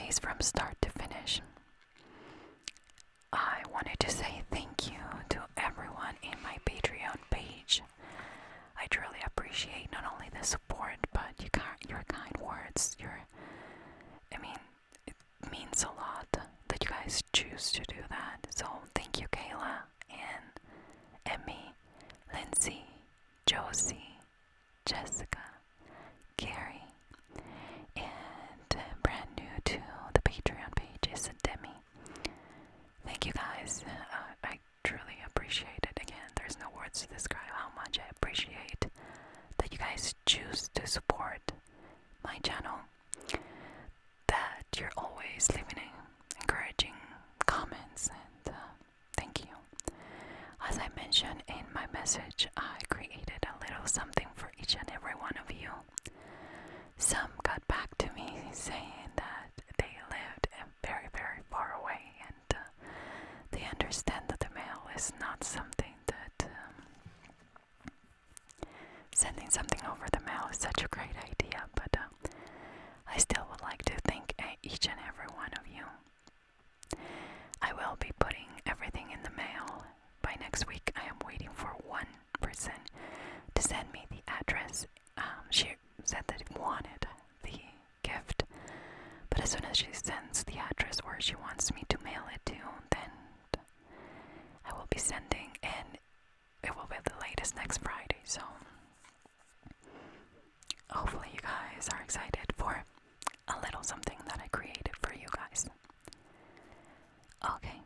case from start to finish. I wanted to say thank you to everyone in my Patreon page. I truly appreciate not only the support, but your kind words. It means a lot that you guys choose to do that. So thank you, Kayla, and Emmy, Lindsay, Josie, Jessica, Gary, and brand new to the Patreon page is Demi. Thank you guys. I truly appreciate it. Again, there's no words to describe how much I appreciate that you guys choose to support my channel, that you're always leaving encouraging comments, and thank you. As I mentioned in my message, I created a little something for each and every one of you. Some got back to me saying that they lived very, very far away, and they understand that the mail is not something that sending something over the mail is such a great idea, but I still would like to thank each and every one of you. I will be putting everything in the mail by next week. I am waiting for one person to send me the address. She said that she wanted the gift, but as soon as she sends the address where she wants me to mail it to, then I will be sending, and it will be the latest next Friday. So hopefully you guys are excited for a little something that I created for you guys. Okay,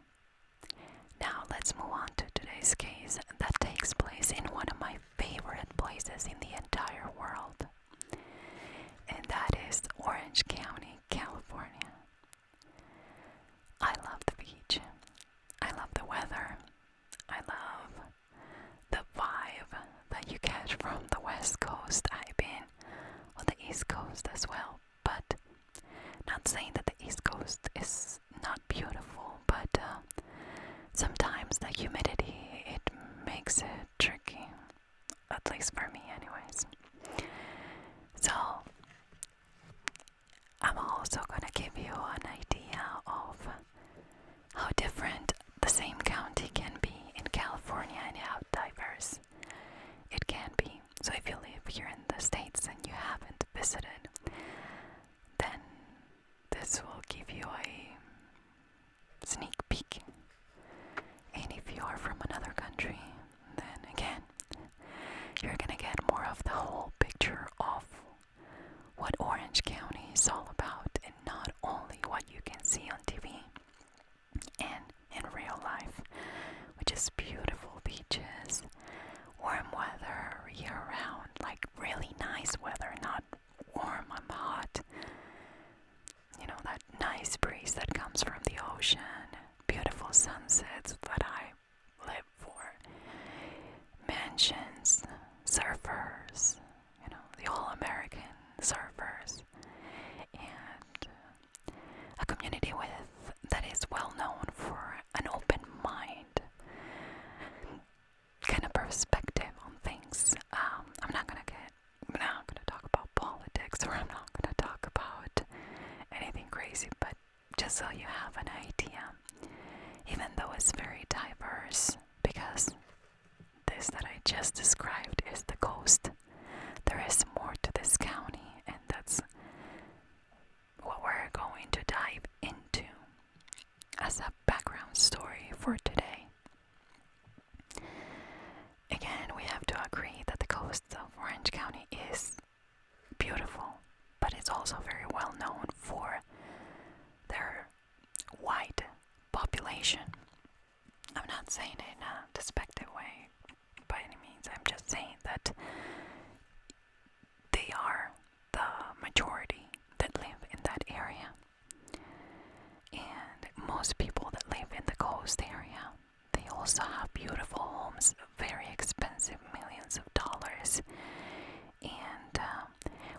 now let's move on to today's case that takes place in one of my favorite places in the entire world, and that is Orange County, California. I love the beach. I love the weather. I love the vibe that you get from the West Coast. I've been on the East Coast as well, but not saying that the East Coast is not beautiful, but sometimes the humidity, it makes it tricky, at least for me anyways. So I'm also gonna give you an idea of how different the same county can be in California and how diverse it can be. So if you live here in the States and you haven't visited, then this will give you a sneak peek. And if you are from another country, then again, you're gonna get more of the whole picture of what Orange County is all about, and not only what you can see on TV and in real life, which is beautiful beaches, warm weather year-round, like really nice weather, not warm, I'm hot. You know, that nice breeze that comes from the ocean, beautiful sunsets that I live for, mansions, surfers, you know, the all-American surfers, and a community that is well known for an open mind kind of perspective on things. I'm not gonna talk about politics, or I'm not gonna talk about anything crazy, but just so you have an idea, even though it's very diverse, because this that I just described is the coast, there is more to this county, and that's what we're going to dive into as a background story for today. Again, we have to agree that the coast of Orange County is beautiful, but it's also very well known for their white population. I'm not saying it in a despective way by any means. I'm just saying that they are the majority that live in that area. And most people that live in the coast area, they also have beautiful homes, very expensive, millions of dollars. And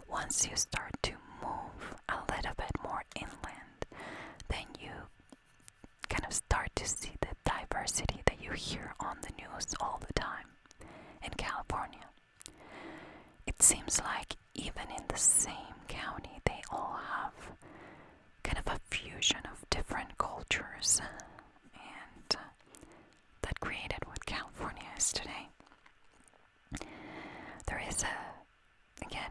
once you start to move a little bit more inland, then you kind of start to see the diversity that you hear on the news all the time in California. It seems like even in the same county, they all have kind of a cultures and that created what California is today. There is again,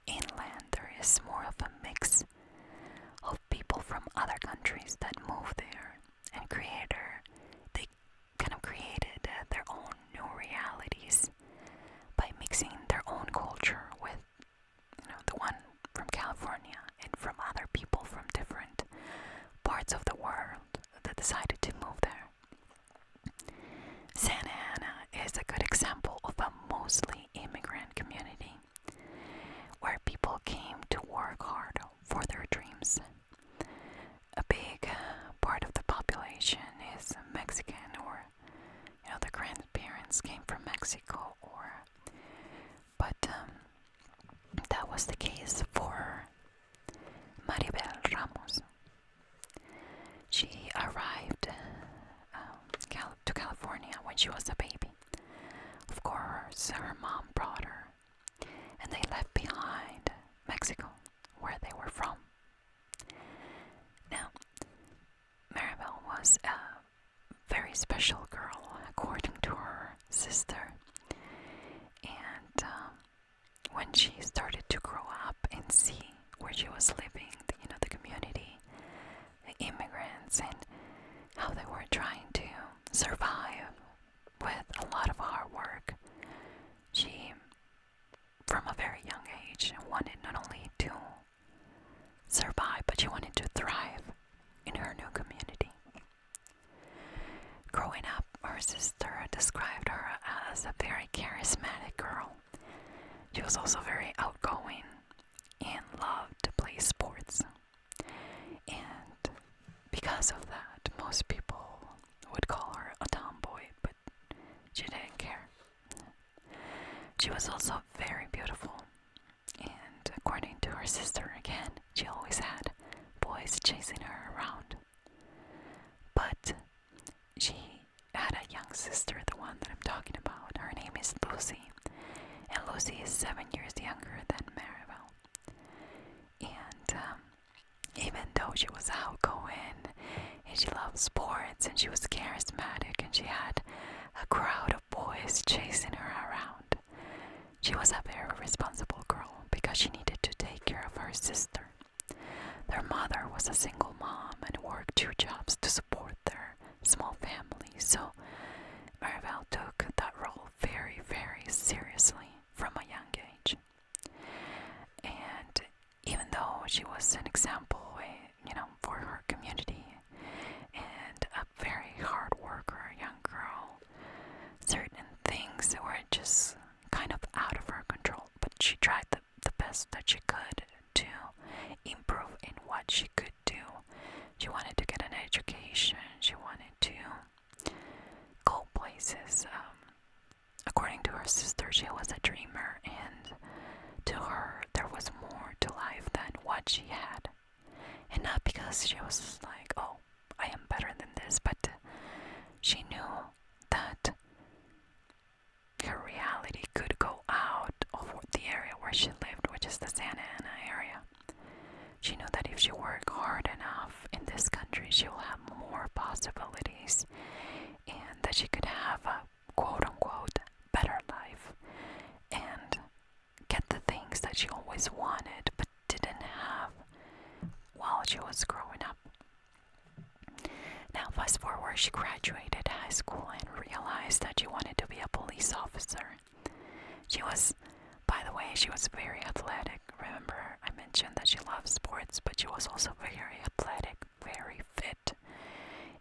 inland, there is more of a mix of people from other countries that moved there and they kind of created their own new realities by mixing their own culture with, the one from California and from other people from different parts of the world that decided to move there. Santa Ana is a good example of a mostly immigrant community where people came to work hard for their dreams. A big part of the population is Mexican, or the grandparents came from Mexico, but that was the case for Maribel Ramos. She arrived to California when she was a baby. Of course, her mom brought her, and they left behind Mexico, where they were from. Now, Maribel was a very special girl, according to her sister. And when she started to grow up and see where she was living, the community, the immigrants, and how they were trying to survive with a lot of hard work, she, from a very young age, wanted not only to survive, but she wanted to thrive in her new community. Growing up, her sister described her as a very charismatic girl. She was also very outgoing and loved to play sports. And because of that, most people would call her a tomboy, but she didn't care. She was also very beautiful, and according to her sister again, she always had boys chasing her around. But she had a young sister, the one that I'm talking about. Her name is Lucy, and Lucy is 7 years younger than Maribel. And even though she was outgoing, and she loved sports, and she was charismatic, and she had a crowd of boys chasing her around, she was a very responsible girl because she needed to take care of her sister. Their mother was a single mom and worked 2 jobs to support their small family, so Maribel took that role very, very seriously from a young age. And even though she was an example, for her community and a very hard worker, young girl, certain things were just kind of out of her control, but she tried the best that she could to improve in what she could do. She wanted to get an education, she wanted to go places. According to her sister, she was a dreamer, and to her there was more to life than what she had. And not because she was like, oh, I am better than this, but she knew that her reality could go out of the area where she lived, which is the Santa Ana area. She knew that if she worked hard enough in this country, she will have more possibilities, and that she could have a quote-unquote better life and get the things that she always wanted but didn't have while she was growing up. Now fast forward, she graduated high school and realized that she wanted to be a police officer. She was very athletic. Remember, I mentioned that she loved sports, but she was also very athletic, very fit.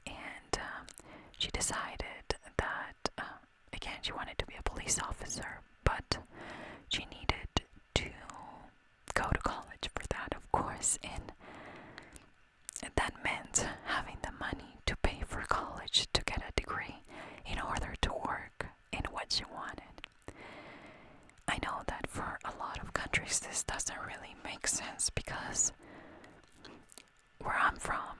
And she decided that, again, she wanted to be a police officer, but she needed to go to college for that, of course, and that meant having the money to pay for college to get a degree in order to work in what she wanted. I know that for a lot of countries this doesn't really make sense because where I'm from,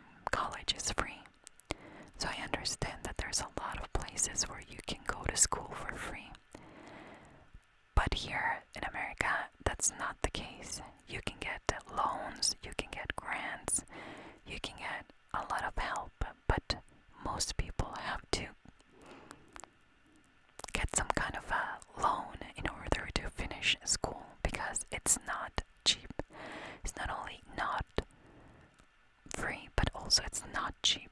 so it's not cheap.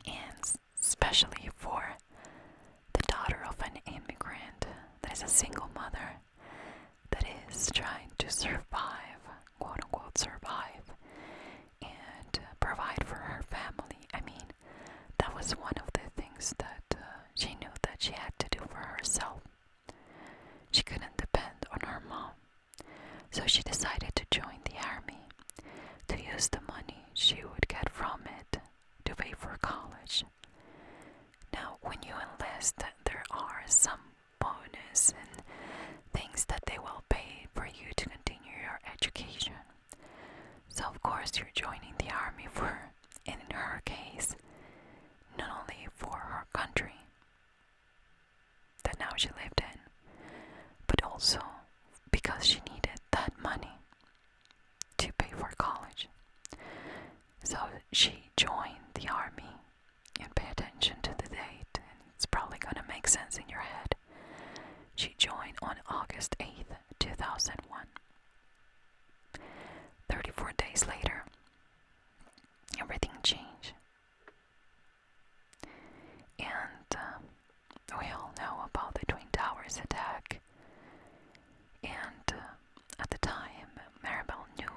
And especially for the daughter of an immigrant that is a single mother that is trying to survive, quote unquote survive, and provide for her family. I mean, that was one of the things that she knew that she had to do for herself. She couldn't depend on her mom. So she decided to join the army to use the money she would get from it to pay for college. Now, when you enlist, there are some bonus and things that they will pay for you to continue your education. So of course you're joining the army for, in her case, not only for her country that now she lived in, but also because she needed that money to pay for college. So she joined the army, and pay attention to the date, and it's probably gonna make sense in your head. She joined on August 8th, 2001. 34 days later, everything changed. And we all know about the Twin Towers attack. And at the time, Maribel knew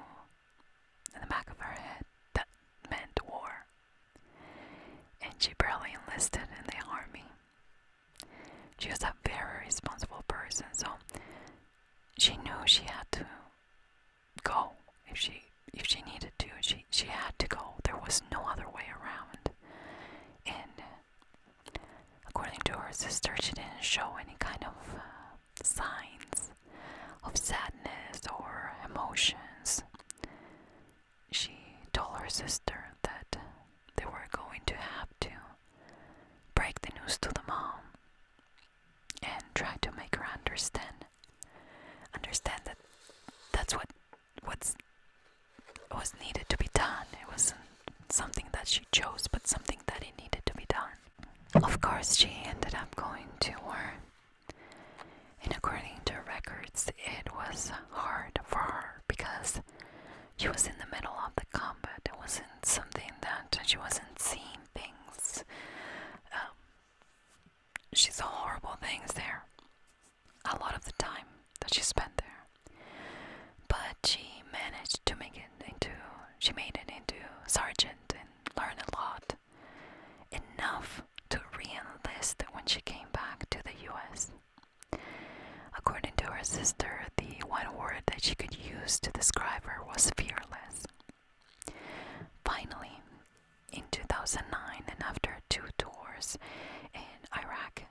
in the back of her head that meant war. And she barely enlisted in the army. She was a very responsible person, so she knew she had to go. If she needed to, she had to go. There was no other way around. And according to her sister, she didn't show any kind of signs of sadness or emotions. She told her sister that they were going to have to break the news to the mom and try to make her understand that that's what was needed to be done. It wasn't something that she chose, but something that it needed to be done. Of course, she ended up going to war, and according to records, it was hard for her because she was in the middle of the combat. It wasn't something that she wasn't seeing things. She saw horrible things there a lot of the time that she spent there. But she managed to she made it into sergeant and learned a lot. Enough to re-enlist when she came back to the US. According to her sister, the one word that she could use to describe her was fearless. Finally, in 2009, and after 2 tours in Iraq,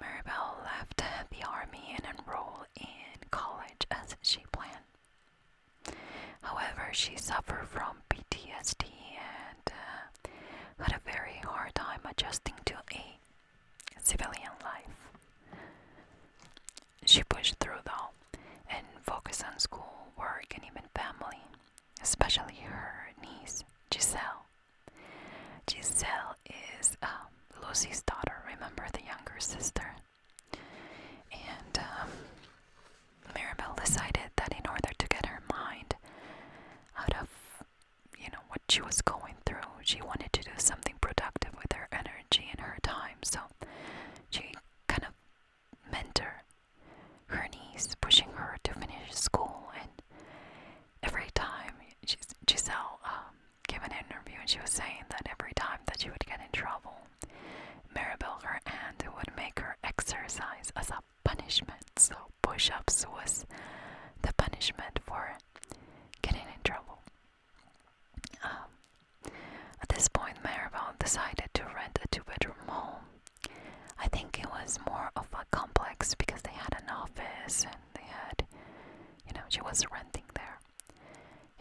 Maribel left the army and enrolled in college as she planned. However, she suffered from PTSD and had a very hard time adjusting to a civilian life. She pushed through though and focused on school, work, and even family, especially her niece, Giselle. Giselle is Lucy's daughter, remember, the younger sister. And Maribel decided that in order to get her mind out of, what she was going through, she wanted to do something productive with her energy and her time. So she kind of mentored her niece, pushing her to finish school. And every time Giselle gave an interview, and she was saying that every time that she would get in trouble, Maribel, her aunt, would make her exercise as a punishment. So push-ups was the punishment for getting in trouble. At this point, Maribel decided to rent a 2-bedroom home. I think it was more of a complex because they had an office and they had, she was renting there.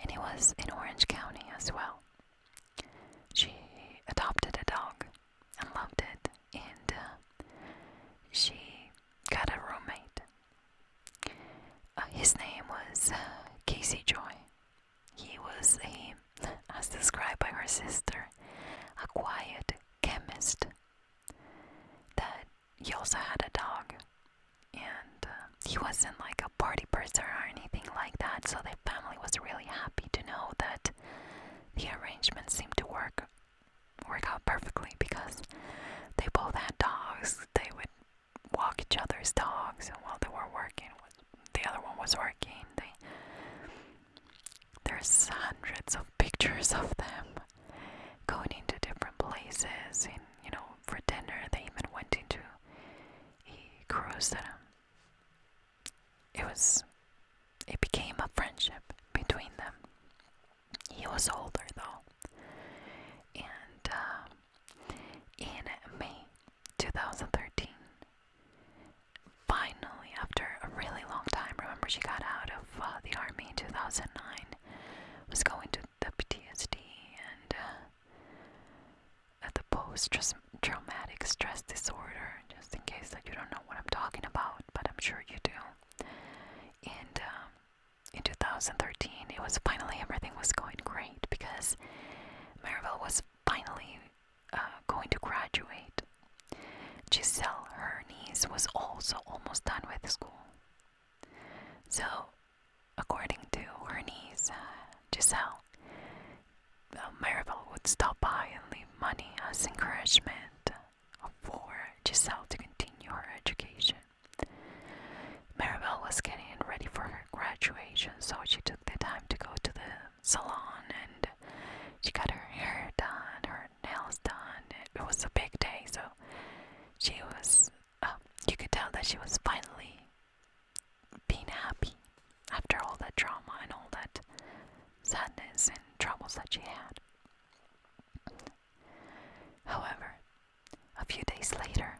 And it was in Orange County as well. She adopted a dog and loved it, and she got a roommate. His name was Casey Joy. He was as described by her sister, a quiet chemist. That he also had a dog, and he wasn't like a party person or anything like that. So the family was really happy to know that the arrangement seemed to work out perfectly because they both had dogs. They would walk each other's dogs, and while they were working, the other one was working. There's hundreds of pictures of them going into different places, and for dinner they even went into a cruise. It became a friendship between them. He was older though, and in May 2013, finally, after a really long time, remember she got out of the army in 2009, was going to the PTSD and the post-traumatic stress disorder, just in case that you don't know what I'm talking about, but I'm sure you do. And in 2013, it was finally, everything was going great because Maribel was finally going to graduate. Giselle, her niece, was also almost done with school. So, according to her niece, Giselle, Maribel would stop by and leave money as encouragement for Giselle to continue her education. Maribel was getting ready for her graduation, so she took the time to go to the salon and she got her hair done, her nails done. It was a big day, so she was, you could tell that she was finally being happy after all that trauma and all that sadness and troubles that she had. However, a few days later,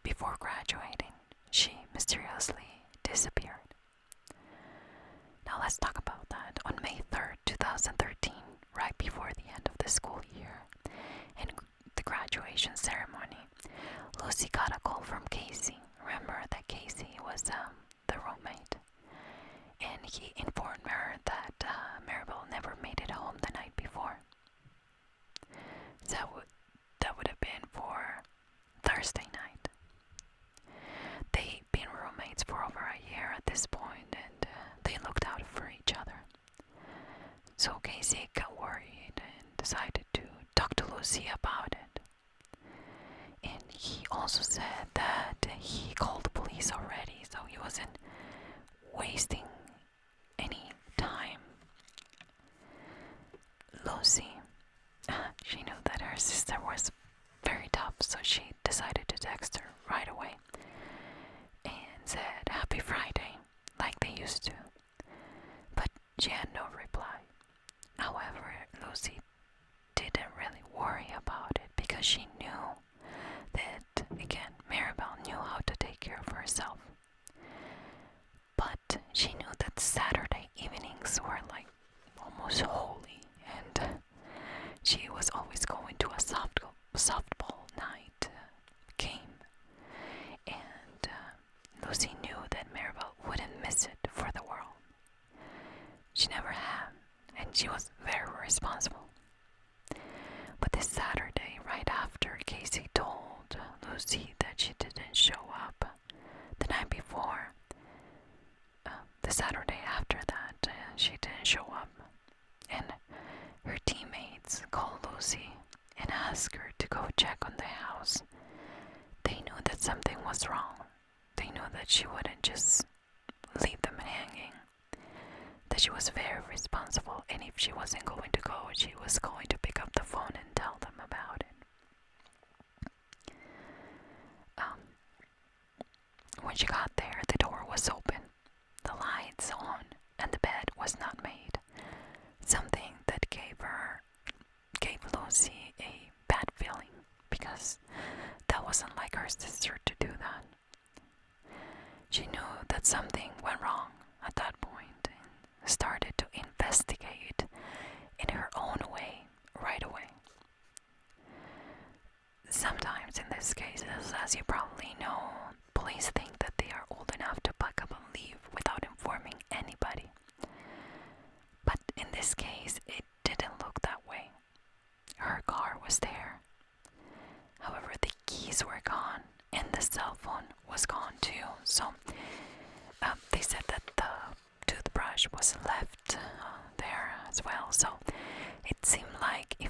before graduating, she mysteriously disappeared. Now let's talk about that. On May 3rd, 2013, right before the end of the school year, in the graduation ceremony, Lucy got a call from Casey. Remember that Casey was the roommate, and he informed her that Maribel never made it home the night before. So that would have been for Thursday night. They'd been roommates for over a year at this point, and they looked out for each other. So Casey got worried and decided to talk to Lucy about it. And he also said that he called the police already, so he wasn't wasting any time. Lucy, she knew that her sister was very tough, so she decided to text her right away and said Happy Friday, like they used to. But she had no reply. However, Lucy didn't really worry about it because she knew that, again, Maribel knew how to take care of herself. But she knew that Saturday evenings were like almost holy, and she was always going to a softball night game. And Lucy knew that Maribel wouldn't miss it for the world. She never had, and she was very responsible. But this Saturday, right after Casey told Lucy that she didn't show up the night before, the Saturday after that, she didn't show up, and her teammates called Lucy and asked her to go check on the house. They knew that something was wrong. They knew that she wouldn't just leave them hanging, that she was very responsible, and if she wasn't going to go, she was going to pick up the phone and tell them about it. When she got there, the door was open, the lights on, and the bed was not made. Something that gave Lucy a bad feeling, because that wasn't like her sister to do that. She knew that something went wrong at that point and started to investigate in her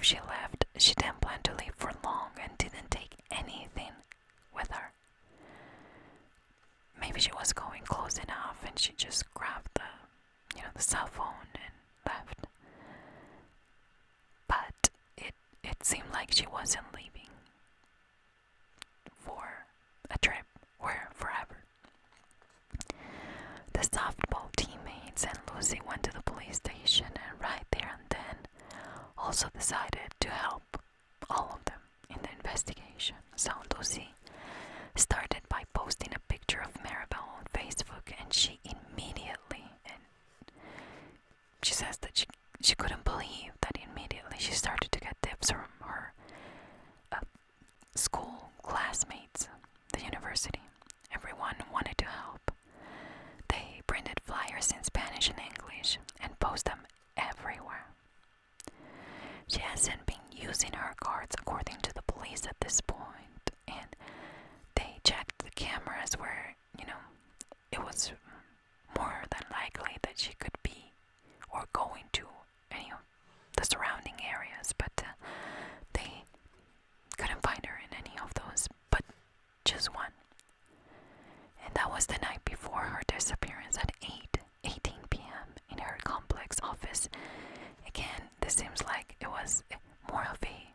if she left, she didn't plan to leave for long and didn't take anything with her. Maybe she was going close enough and she just grabbed the cell phone and left. But it seemed like she wasn't leaving for a trip or forever. The softball teammates and Lucy went to the police station, and right there and then also decided to help all of them in the investigation. So Lucy started by posting a picture of Maribel on Facebook, and she immediately, and she says that she couldn't believe that immediately she started to get tips from her school classmates, the university. Everyone wanted to help. They printed flyers in Spanish and English and posted them everywhere. She hasn't been using her cards according to the police at this point, and they checked the cameras where, it was more than likely that she could be or going to any of the surrounding areas, but they couldn't find her in any of those, but just one. And that was the night before her disappearance at 8:18 p.m. in her complex office. Again, this seems like it was more of a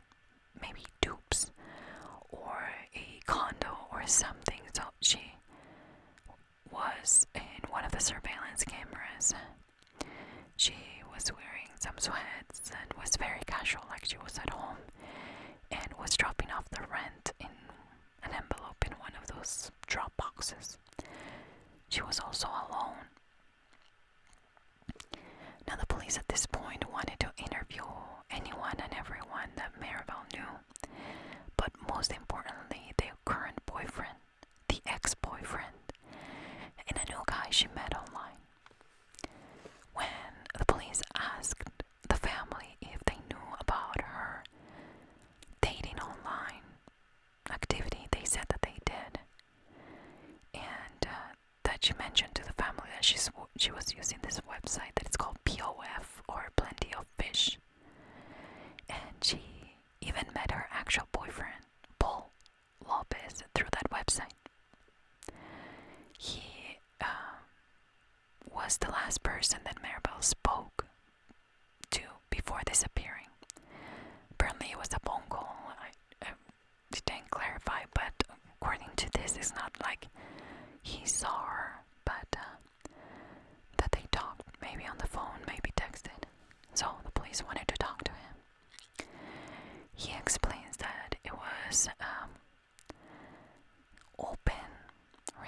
maybe dupes or a condo or something. So she was in one of the surveillance cameras. She was wearing some sweats and was very casual, like she was at home, and was dropping off the rent in an envelope in one of those drop boxes. She was also alone. Now the police at this point wanted to interview anyone and everyone that Maribel knew, but most importantly, their current boyfriend, the ex-boyfriend, and a new guy she met online. When the police asked the family if they knew about her dating online activity, they said that they did, and that she mentioned to the family that she was using this website that it's called POF, or Plenty of Fish, and she even met her actual boyfriend, Paul Lopez, through that website. He was the last person that Maribel spoke to before disappearing. Apparently it was a phone call. I didn't clarify, but according to this, it's not like he saw her, but that they talked, maybe on the phone, maybe texted. So the police wanted to talk to him. He explains that it was open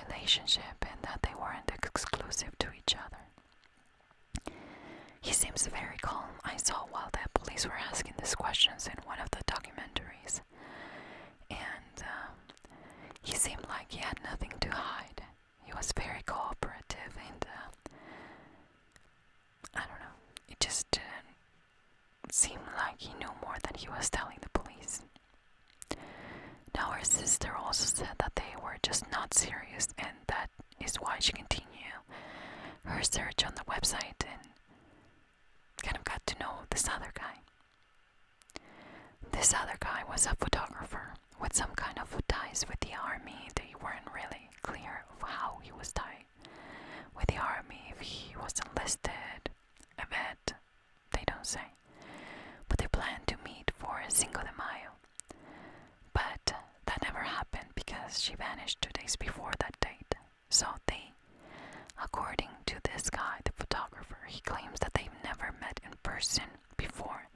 relationship and that they weren't exclusive to each other. He seems very calm. I saw while the police were asking these questions in one of the documentaries, and he seemed like he had nothing to hide. He was very cooperative, and I don't know, it just didn't seem like he knew more than he was telling the police. Now her sister also said that they were just not serious, and that is why she continued her search on the website and kind of got to know this other guy. This other guy was a photographer with some kind of ties with the army. They weren't really clear of how he was tied with the army, if he was enlisted, a vet, they don't say. But they planned to meet for Cinco de Mayo. But that never happened because she vanished 2 days before that date. So they, according to this guy, the photographer, he claims that they've never met in person before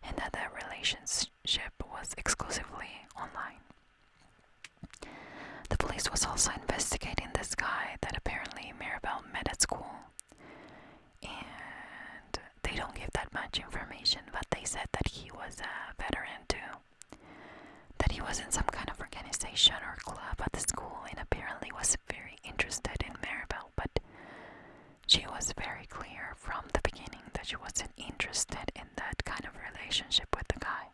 and that their relationship was exclusively online. The police was also investigating this guy that apparently Maribel met at school. And they don't give that much information, but they said that he was a veteran too. That he was in some kind of organization or club at the school and apparently was very interested in Maribel, but she was very clear from the beginning that she wasn't interested in that kind of relationship with the guy.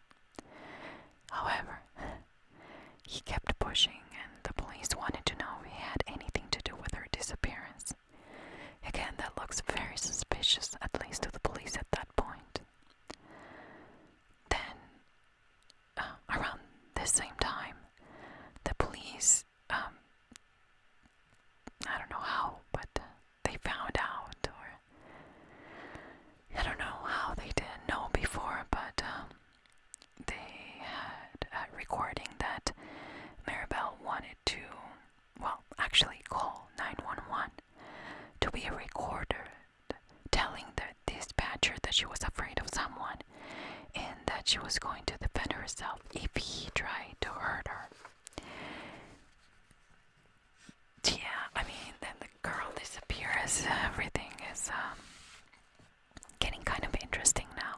However, he kept pushing, and the police wanted to know if he had anything to do with her disappearance. Again, that looks very suspicious, at least to the police at that point. Then the same time, the police, I don't know how, but they found out, or I don't know how they didn't know before, but they had a recording that Maribel wanted to, well, actually call 911 to be recorded, telling the dispatcher that she was afraid of someone and that she was going to defend herself if he tried to hurt her. Yeah, I mean, then the girl disappears. Everything is getting kind of interesting now.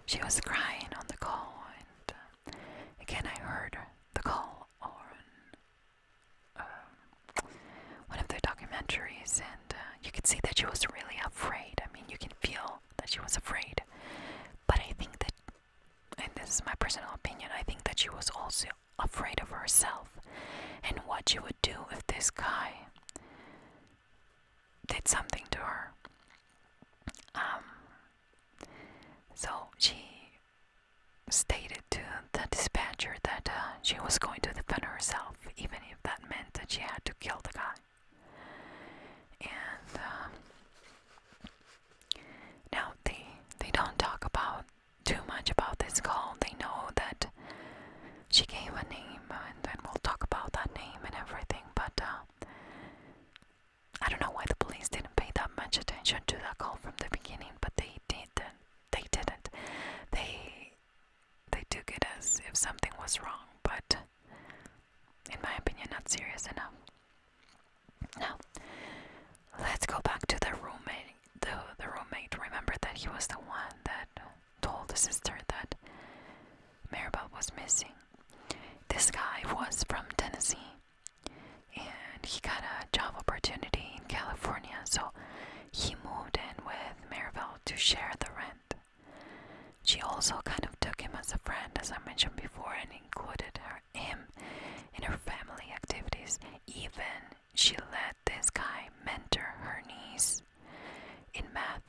She was crying on the call, and again, I heard the call on one of the documentaries, and you could see that she was really afraid. I mean, you can feel that she was afraid. But I think that, and this is my personal opinion, I think that she was also afraid of herself and what she would do if this guy did something to her. So she stated to the dispatcher that she was going to defend herself, even if that meant that she had to kill the guy. And now they don't talk about too much about this call. They know that she gave a name, and then we'll talk about that name and everything, but I don't know why the police didn't pay that much attention to that call from the beginning, but they didn't. They took it as if something was wrong, but in my opinion, not serious enough. Now, let's go back to the roommate. The roommate, remember that he was the one that told the sister that Maribel was missing. This guy was from Tennessee, and he got a job opportunity in California, so he moved in with Maribel to share the rent. She also kind of took him as a friend, as I mentioned before, and included him in her family activities. Even she let this guy mentor her niece in math.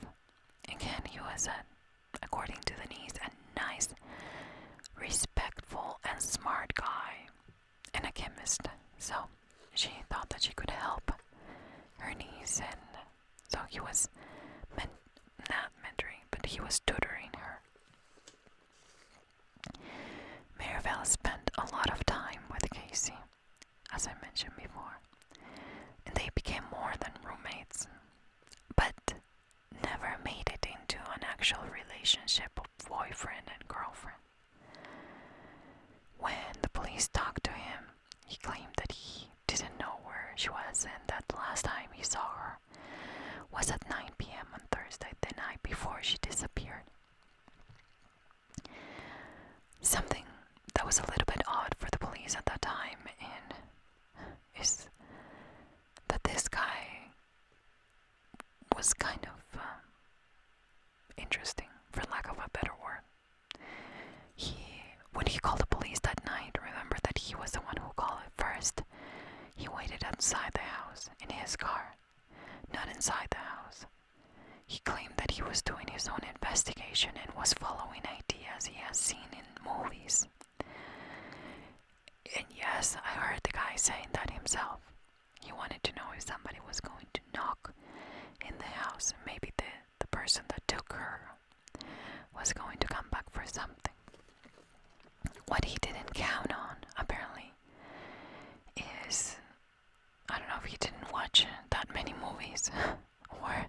Again, he was, according to the niece, a nice, respectful, and smart guy, and a chemist. So she thought that she could help her niece, and so he was not mentoring, but he was tutoring her. Maribel spent a lot of time with Casey, as I mentioned before, and they became more than roommates, but never made it into an actual relationship of boyfriend and girlfriend. When the police talked to him, he claimed that he didn't know where she was, and that the last time he saw her was at 9 p.m. on Thursday, the night before she disappeared. Something that was a little bit odd for the police at that time is that this guy was kind of interesting, for lack of a better word. When he called the police that night, remember that he was the one who called it first. He waited outside the house in his car, not inside the house. He claimed that he was doing his own investigation and was following ideas he has seen in movies. And yes, I heard the guy saying that himself. He wanted to know if somebody was going to knock in the house. Maybe the person that took her was going to come back for something. What he didn't count on, apparently, is, I don't know if he didn't watch that many movies or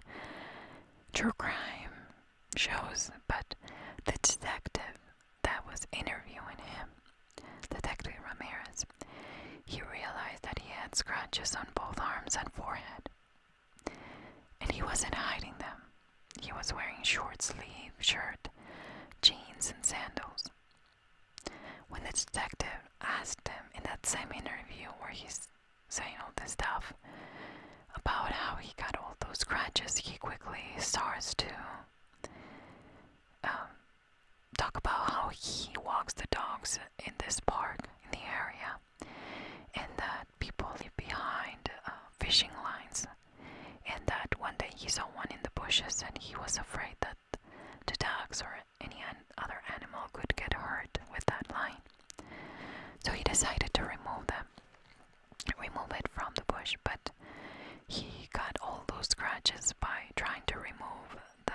true crime shows, but the detective that was interviewing him, Detective Ramirez, he realized that he had scratches on both arms and forehead, and he wasn't hiding them. He was wearing short-sleeve shirt, jeans, and sandals. When the detective asked him in that same interview where he's saying all this stuff about how he got all those scratches, he quickly starts to talk about how he walks the dogs in this park in the area, and that people leave behind fishing lines, and that one day he saw one in the bushes and he was afraid that the dogs or any other animal could get hurt with that line. decided to remove it from the bush, but he got all those scratches by trying to remove the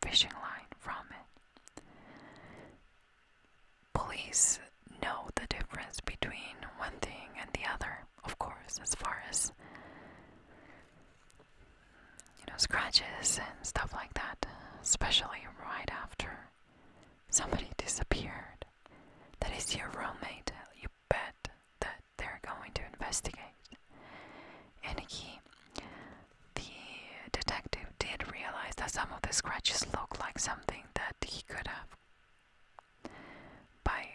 fishing line from it. Police know the difference between one thing and the other, of course, as far as scratches and stuff like that, especially right after somebody disappeared. That is your roommate. You bet that they're going to investigate. And the detective did realize that some of the scratches look like something that he could have by,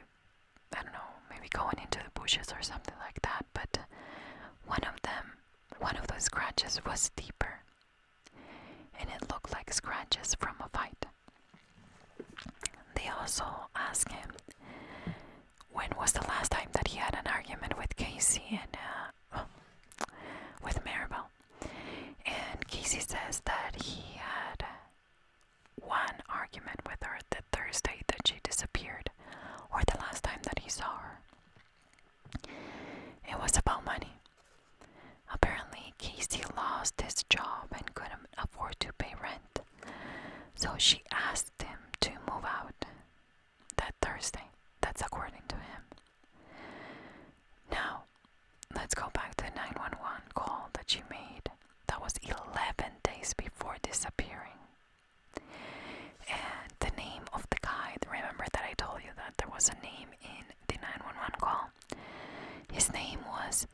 I don't know, maybe going into the bushes or something like that, but one of those scratches was deeper, and it looked like scratches from a fight. They also asked him when was the last time that he had an argument with Casey and with Maribel. And Casey says that he had one argument with her the Thursday that she disappeared, or the last time that he saw her. It was about money. Apparently, Casey lost his job and couldn't afford to pay rent, so she asked him to move out that Thursday. That's according to him. Now, let's go back to the 911 call that she made. That was 11 days before disappearing. And the name of the guy, remember that I told you that there was a name in the 911 call? His name was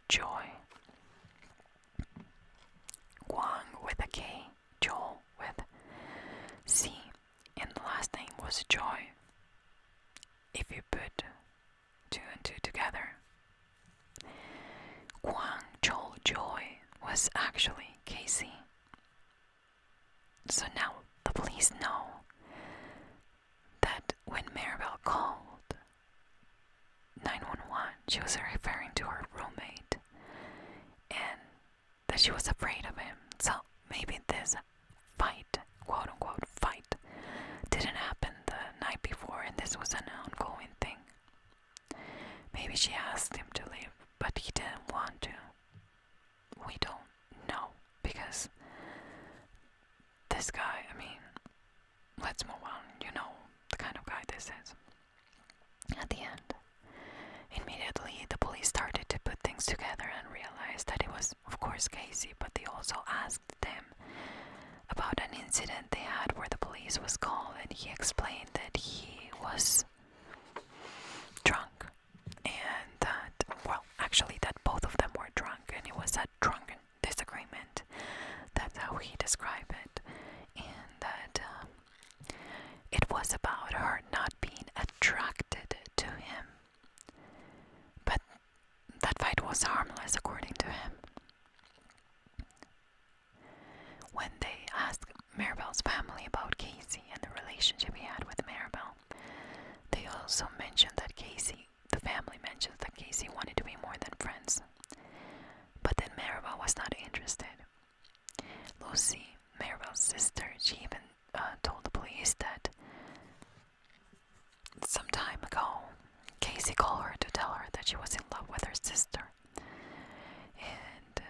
Joy. Guang with a K, Joel with C, and the last name was Joy. If you put 2 and 2 together, Guang, Joel, Joy was actually Casey. So now the police know that when Maribel called 911, she was referring to her roommate and that she was afraid of him. So maybe this fight, quote unquote fight, didn't happen the night before and this was an ongoing thing. Maybe she asked him to leave, but he didn't want to. We don't know, because this guy, let's move on. You know the kind of guy this is. At the end, immediately the police started to put things together and realized that it was, of course, Casey, but they also asked him about an incident they had where the police was called, and he explained that he was drunk, and that, actually that both of them were drunk, and it was a drunken disagreement. That's how he described it. And that it was about her not being attracted to him. But that fight was harmless, according to him. When they asked Maribel's family about Casey and the relationship he had with Maribel, they also mentioned that the family mentioned that Casey wanted to be more than friends. But then Maribel was not interested. Lucy, Maribel's sister, she even told the police that some time ago, Casey called her to tell her that she was in love with her sister. And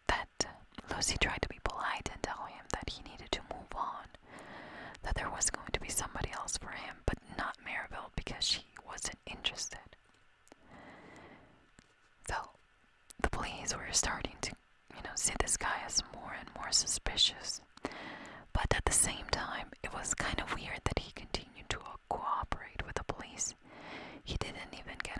that Lucy tried to be polite and tell him that he needed to move on, that there was going to be somebody else for him, but not Maribel, because she wasn't interested. So the police were starting to, see this guy as more and more suspicious. But at the same time, it was kind of weird that he continued to cooperate with the police. He didn't even get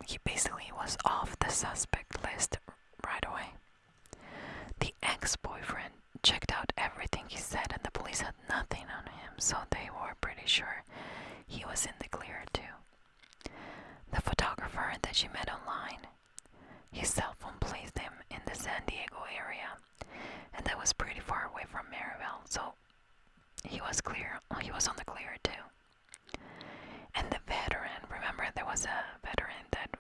he basically was off the suspect list right away. The ex-boyfriend checked out everything he said, and the police had nothing on him, so they were pretty sure he was in the clear too. The photographer that she met online, his cell phone placed him in the San Diego area, and that was pretty far away from Maribel, so he was clear. He was on the clear too. And the veteran, remember there was a veteran that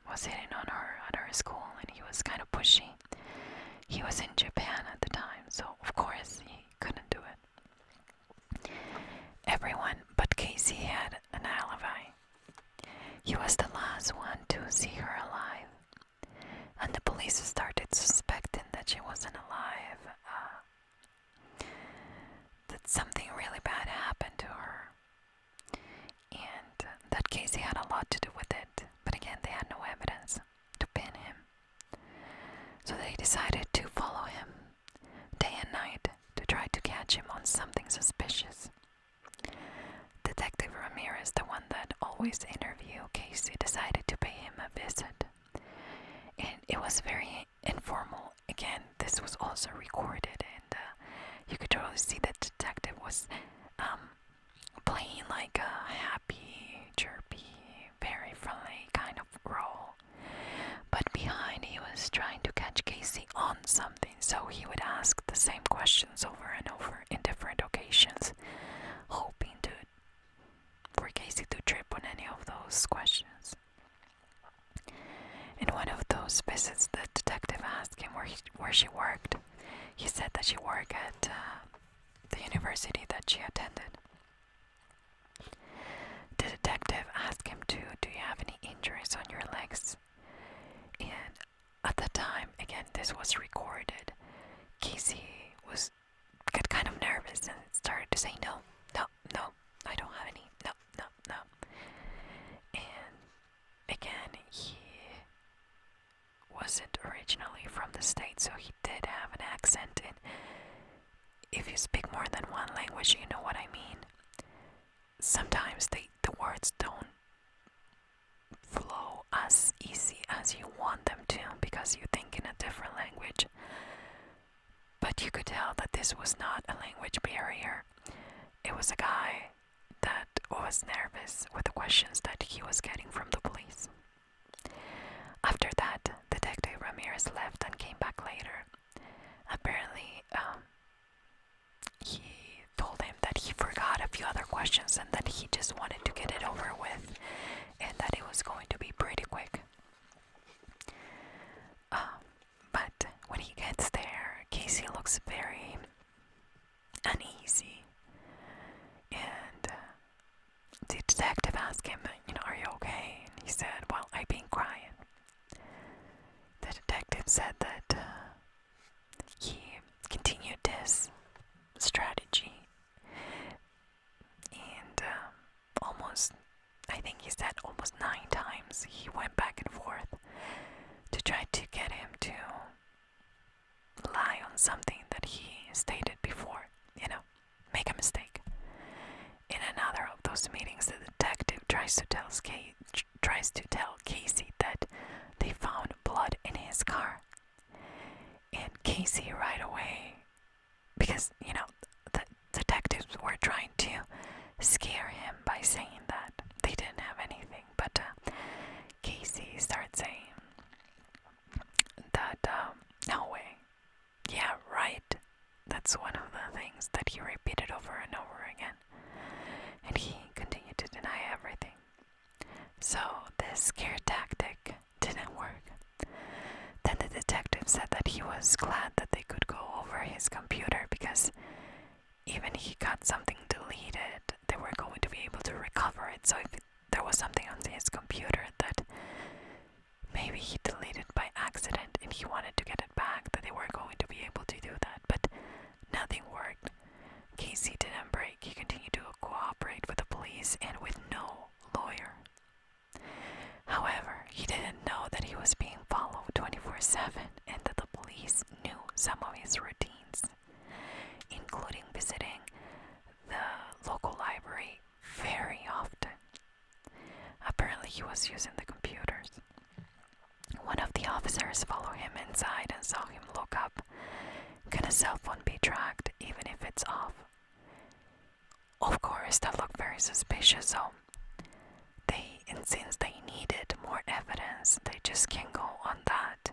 was hitting on her at her school, and he was kind of pushy. He was in Japan at the time, so of course he couldn't do it. Everyone but Casey had an alibi. He was the last one to see her alive, and the police started suspecting that she wasn't alive, that something really bad happened to her, and that Casey had a lot to do with it. But again, they had no evidence to pin him, so they decided to follow him day and night to try to catch him on something suspicious. Detective Ramirez, the one that always interviewed Casey, decided to pay him a visit, and it was very informal. Again, this was also recorded, and you could totally see that detective was playing like a happy, chirpy, very friendly kind of role, but behind he was trying to catch Casey on something, so he would ask the same questions over and over in different occasions, hoping for Casey to trip on any of those questions. In one of those visits, the detective asked him where she worked. He said that she worked at the university that she attended. The detective asked him do you have any injuries on your legs? And at the time, again, this was recorded, Casey got kind of nervous and started to say no, I don't have any, no. And again, he wasn't originally from the States, so he did have an accent, and if you speak more than one language, you know what I mean. Sometimes the words don't flow as easy as you want them to because you think in a different language. But you could tell that this was not a language barrier. It was a guy that was nervous with the questions that he was getting from the police. After that, Detective Ramirez left and came back later. Apparently, he told him that he forgot a few other questions and that he just wanted to get it over with and that it was going to be pretty quick. But when he gets there, Casey looks very uneasy, and the detective asked him, are you okay? And he said, well, I've been crying. The detective said that he continued this strategy, and I think he said almost 9 times he went back and forth to try to get him to lie on something that he stated before, make a mistake. In another of those meetings, the detective tries to tell Casey that they found blood in his car. And Casey right away, because, the detectives were trying to scare him by saying that they didn't have anything, but Casey started saying that, no way, yeah, right, that's one of the things that he repeated over and over again, and he continued to deny everything. So this scare tactic didn't work. Then the detective said that he was glad that they could go over his computer because even if he got something deleted, they were going to be able to recover it. So if there was something on his computer that maybe he deleted by accident and he wanted to get it back, that they were going to be able to do that. But nothing worked. Casey didn't break. He continued to cooperate with the police and with no lawyer. However, he didn't know that he was being followed 24/7 and that the police knew some of his routines, including visiting the local library very often. Apparently he was using the computers. the officers follow him inside and saw him look up. Can a cell phone be tracked even if it's off? Of course, that looked very suspicious, so and since they needed more evidence, they just can't go on that.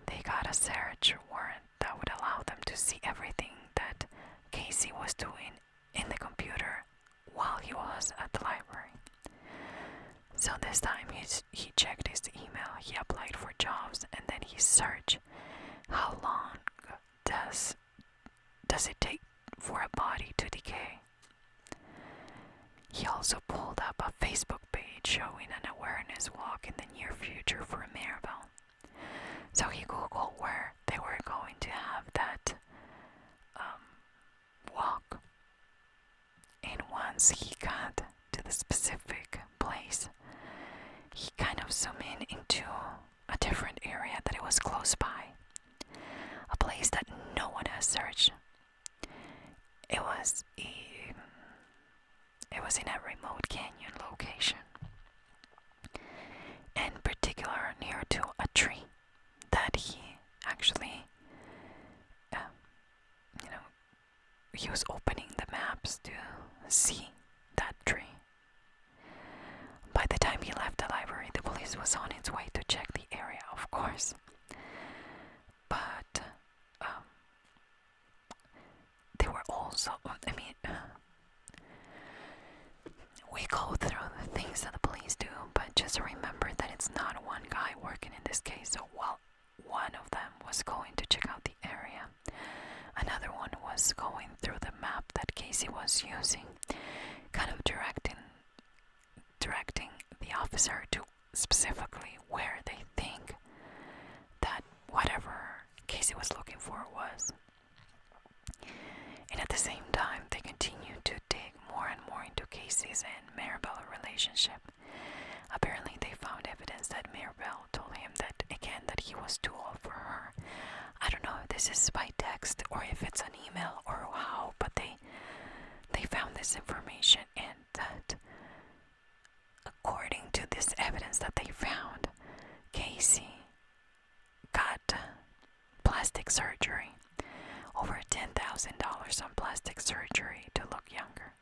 They got a search warrant that would allow them to see everything that Casey was doing in the computer while he was at the library. So this time he checked his email, he applied for jobs, and then he searched how long does it take for a body to decay. He also pulled up a Facebook page showing an awareness walk in the near future for Maribel. So he googled where they were going to have that walk. And once he got to the specific place, he kind of zoomed in into a different area that it was close by. A place that no one has searched. It was in a remote canyon location. In particular near to a tree that he actually, he was opening the maps to see that tree. By the time he left the library, the police was on its way to check the area, of course. But they were also, we go through the things that the police do, but just remember that it's not one guy working in this case. So while one of them was going to check out the area, another one was going through the map that Casey was using, kind of directing the officer to specifically where they think that whatever Casey was looking for was. And at the same time, they continued to dig more and more into Casey's and Maribel relationship. Apparently, they found evidence that Maribel told him that he was too old for her. I don't know if this is by text or if it's an email or how, but they found this information, and that according to this evidence that they found, Casey got plastic surgery. Over $10,000 on plastic surgery to look younger.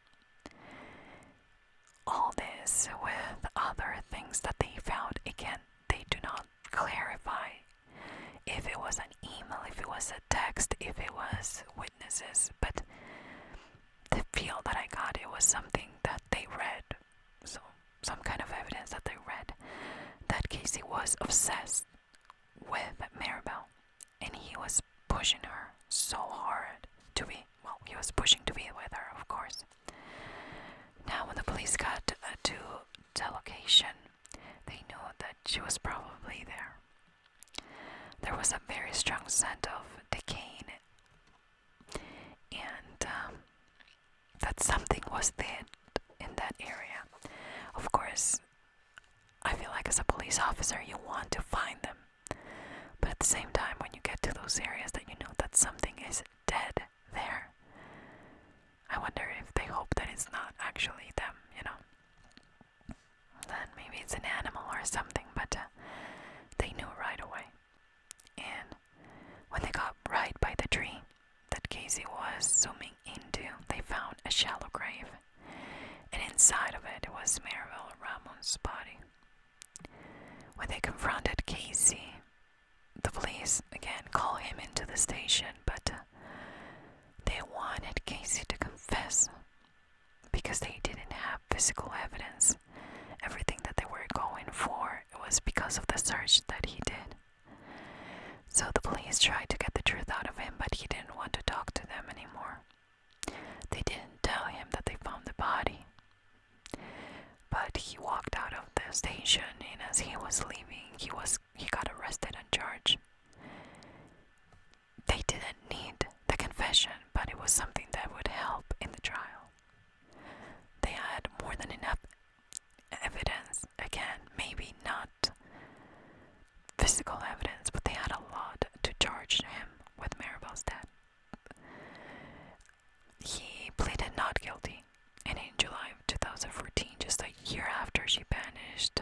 All this with other things that they found. Again, they do not clarify if it was an email, if it was a text, if it was witnesses, but the feel that I got, it was something that they read. So, some kind of evidence that they read that Casey was obsessed with Maribel, and he was pushing her so hard he was pushing to be with her, of course. Now, when the police got to the location, they knew that she was probably there. There was a very strong scent of decaying, and that something was dead in that area. Of course, I feel like as a police officer, you want to find them. But at the same time, when you get to those areas that you know that something is dead there, I wonder if they hope that it's not actually them, Then maybe it's an animal or something, but they knew right away. And when they got right by the tree that Casey was zooming into, they found a shallow grave. And inside of it was Maribel Ramos' body. When they confronted Casey, the police again call him into the station, but they wanted Casey to confess because they didn't have physical evidence. Everything that they were going for, it was because of the search that he did. So the police tried to get the truth out of him, but he didn't want to talk to them anymore. They didn't tell him that they found the body. But he walked out of the station, and as he was leaving, he got arrested and charged. They didn't need the confession, but it was something that would help in the trial. They had more than enough evidence. Again, maybe not physical evidence, but they had a lot to charge him with Maribel's death. He pleaded not guilty, and in July of 2014, just a year after she vanished,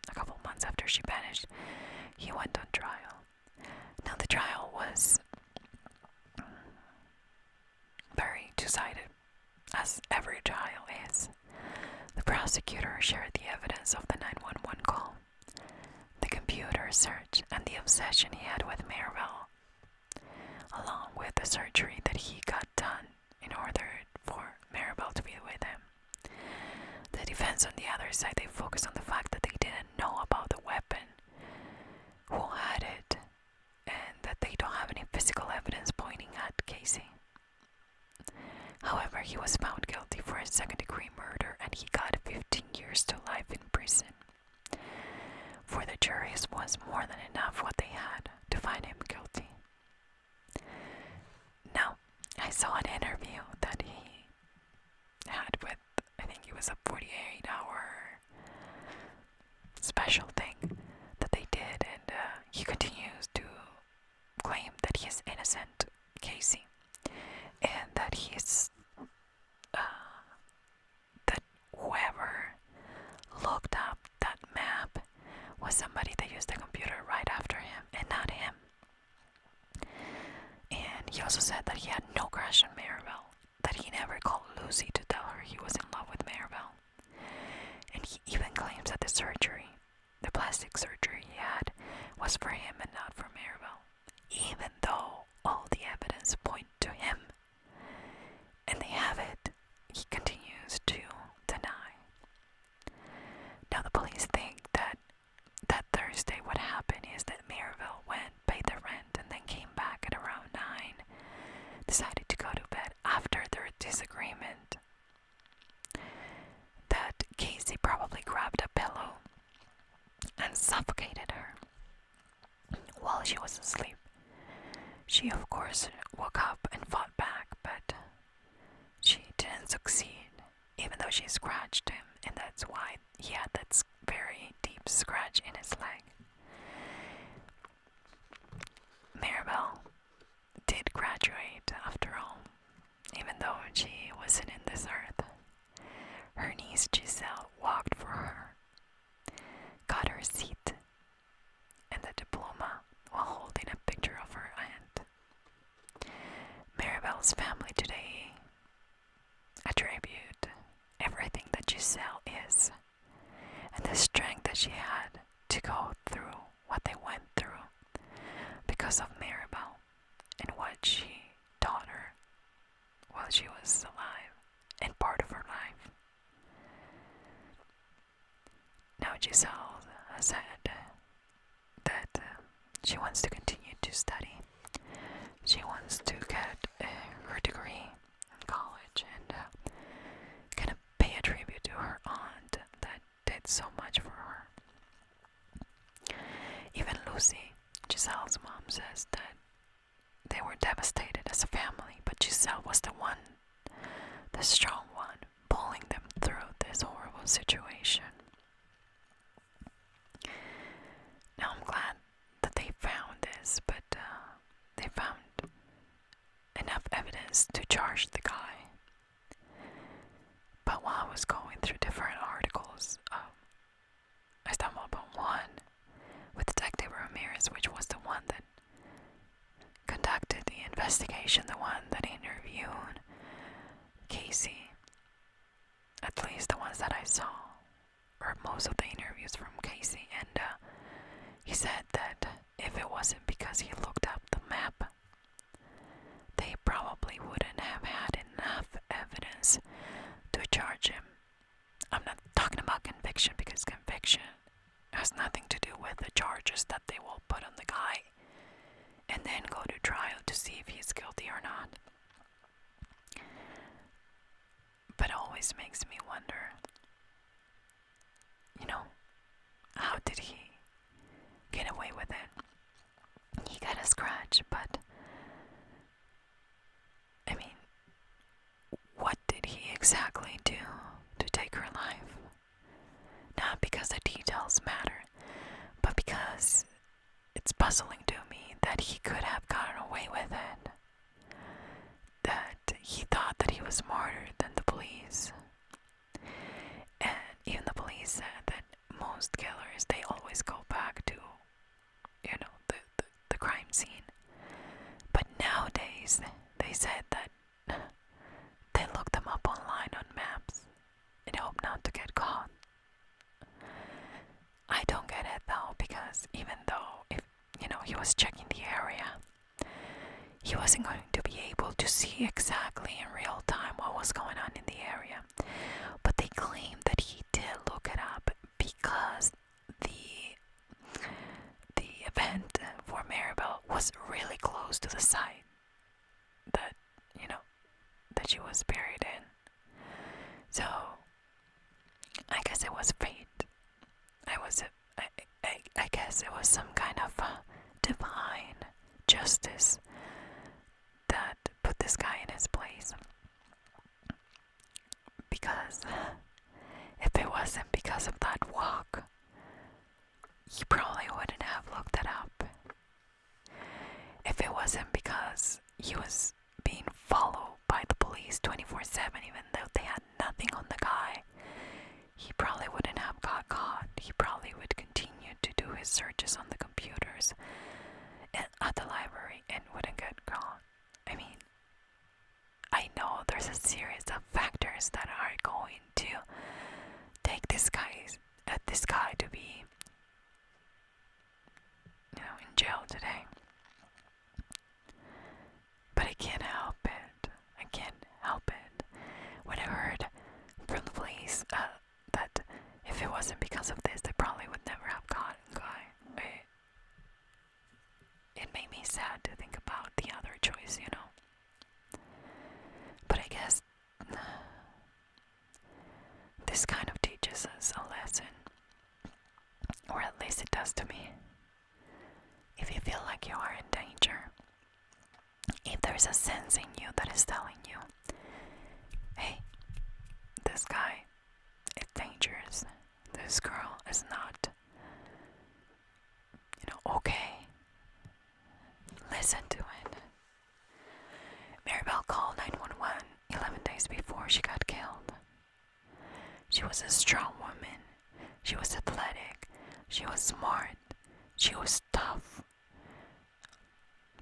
a couple months after prosecutor shared the evidence of the 911 call, the computer search, and the obsession he had with Maribel, along with the surgery that he got done in order for Maribel to be with him. The defense on the other side, they focused on the fact that they didn't know about the weapon, who had it, and that they don't have any physical evidence pointing at Casey. However, he was found guilty for a second-degree murder and he got 15 years to life in prison. For the jury, it was more than enough what they had to find him guilty. Now, I saw an interview that he had with, I think it was a 48-hour special thing that they did, and he continues to claim that he is innocent, Casey, and that he's that whoever looked up that map was somebody that used the computer right after him and not him. And he also said that he had no crush on Maribel, that he never called Lucy to tell her he was in love with Maribel. And he even claims that the surgery, the plastic surgery he had, was for him and not for Maribel, even though all the evidence point to him. And they have it, he continues to deny. Now the police think that that Thursday what happened is that Maribel went, paid the rent, and then came back at around 9, decided to go to bed after their disagreement. That Casey probably grabbed a pillow and suffocated her while she was asleep. She of course woke up and fought back, but she didn't succeed, even though she scratched him, and that's why he had that very deep scratch in his leg. Maribel did graduate after all, even though she wasn't in this earth. Her niece Giselle walked for her, got her seat and the diploma while holding a picture of her aunt. Maribel's family today attribute everything that Giselle is and the strength that she had to go through what they went through because of Maribel and what she taught her while she was alive and part of her life. Now Giselle said that she wants to continue to study. She wants to get her degree in college and kind of pay a tribute to her aunt that did so much for her. Even Lucy, Giselle's mom, says that they were devastated as a family, but Giselle was the one, the strong one, pulling them through this horrible situation. Now I'm glad that they found this, but they found enough evidence to charge the guy. But while I was going through different articles, I stumbled upon one with Detective Ramirez, which was the one that conducted the investigation, the one that interviewed Casey, at least the ones that I saw, or most of the interviews from Casey, and he said that if it wasn't because he looked up the map, they probably wouldn't have had enough evidence to charge him. I'm not talking about conviction, because conviction has nothing to do with the charges that they will put on the guy and then go to trial to see if he's guilty or not. But it always makes me wonder, how did he get away with it? He got a scratch, but I mean, what did he exactly do to take her life? Not because the details matter, but because it's puzzling to me that he could have gotten away with it. That he thought that he was smarter than the police. And even the police said that most killers, they always go back to, the crime scene. But nowadays, they said that they look them up online on maps was checking the area. He wasn't going to be able to see exactly in real time what was going on in the area, but they claimed that he did look it up because the event for Maribel was really close to the site that that she was buried in. So I guess it was fate. I guess it was some kind of divine justice that put this guy in his place. Because if it wasn't because of that walk, he probably wouldn't have looked it up. If it wasn't because he was being followed by the police 24/7, even though they had nothing on the guy, he probably wouldn't have got caught. He probably would continue to do his searches on the computers at the library and wouldn't get caught. I mean, I know there's a series of factors that are going to take this guy to be, in jail today. But I can't help it. I can't help it. When I heard from the police that if it wasn't because of this, they probably would never have caught the guy. It made me sad to think about the other choice, But I guess this kind of teaches us a lesson, or at least it does to me. If you feel like you are in danger, if there's a sense in you that is telling you, hey, this guy is dangerous, this girl is not, okay, listen to it. Maribel called 911 11 days before she got killed. She was a strong woman. She was athletic. She was smart. She was tough.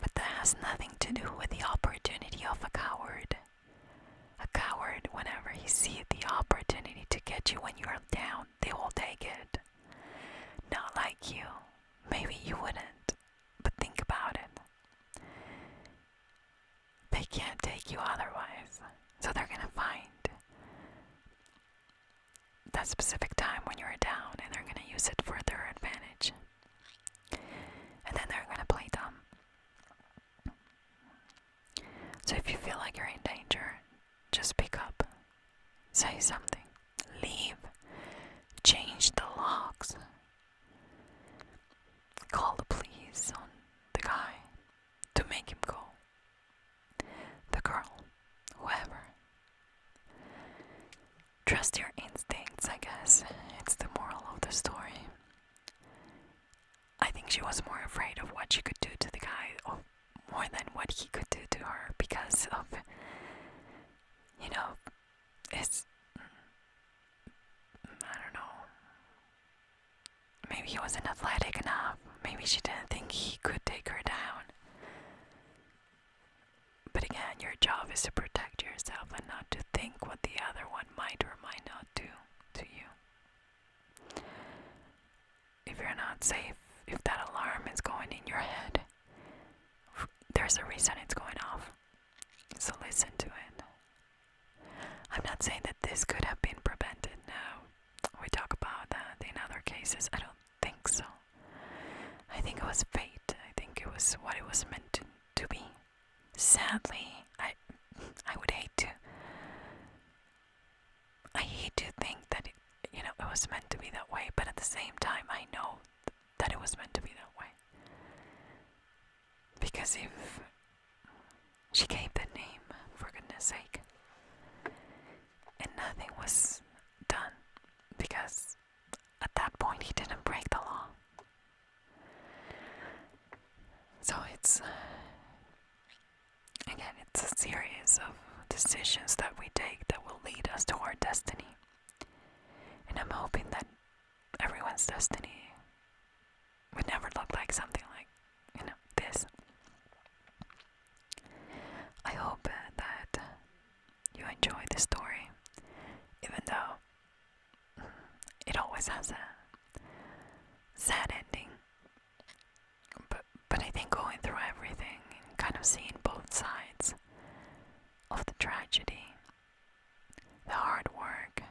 But that has nothing to do with the opportunity of a coward. A coward, whenever he sees the opportunity to get you when you're down, they will take it. Not like you. Maybe you wouldn't, but think about it. They can't take you otherwise, so they're gonna find that specific time when you're down and they're gonna use it for their advantage. And then they're gonna play dumb. So if you feel like you're in danger, just speak up. Say something. Leave. Change the locks. Call the police on the guy to make him go. The girl. Whoever. Trust your instincts, I guess. It's the moral of the story. I think she was more afraid of what she could do to the guy, or more than what he could do to her, because of, it's, I don't know, maybe he wasn't athletic enough, maybe she didn't think he could take her down. But again, your job is to protect yourself and not to think what the other one might or might not do to you. If you're not safe, if that alarm is going in your head, there's a reason it's going off. So listen to it. I'm not saying that this could have been prevented. No. We talk about that in other cases. I don't think so. I think it was fate. I think it was what it was meant to be. Sadly, I would hate to think that it was meant to be that way, but at the same time I know that it was meant to be that way. Because if she gave the name, for goodness sake, and nothing was done, because at that point he didn't break the law. So it's a series of decisions that we take that will lead us to our destiny. And I'm hoping that everyone's destiny would never look like something like, this. I hope that you enjoy the story, even though it always has a sad ending. But I seen both sides of the tragedy, the hard work,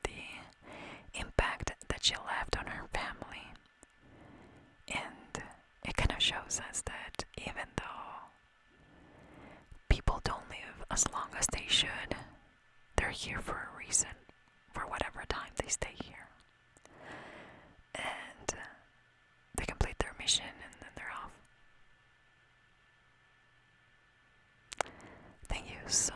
the impact that she left on her family. And it kind of shows us that even though people don't live as long as they should, they're here for a reason, for whatever time they stay here. And they complete their mission and then they're off. Thank you so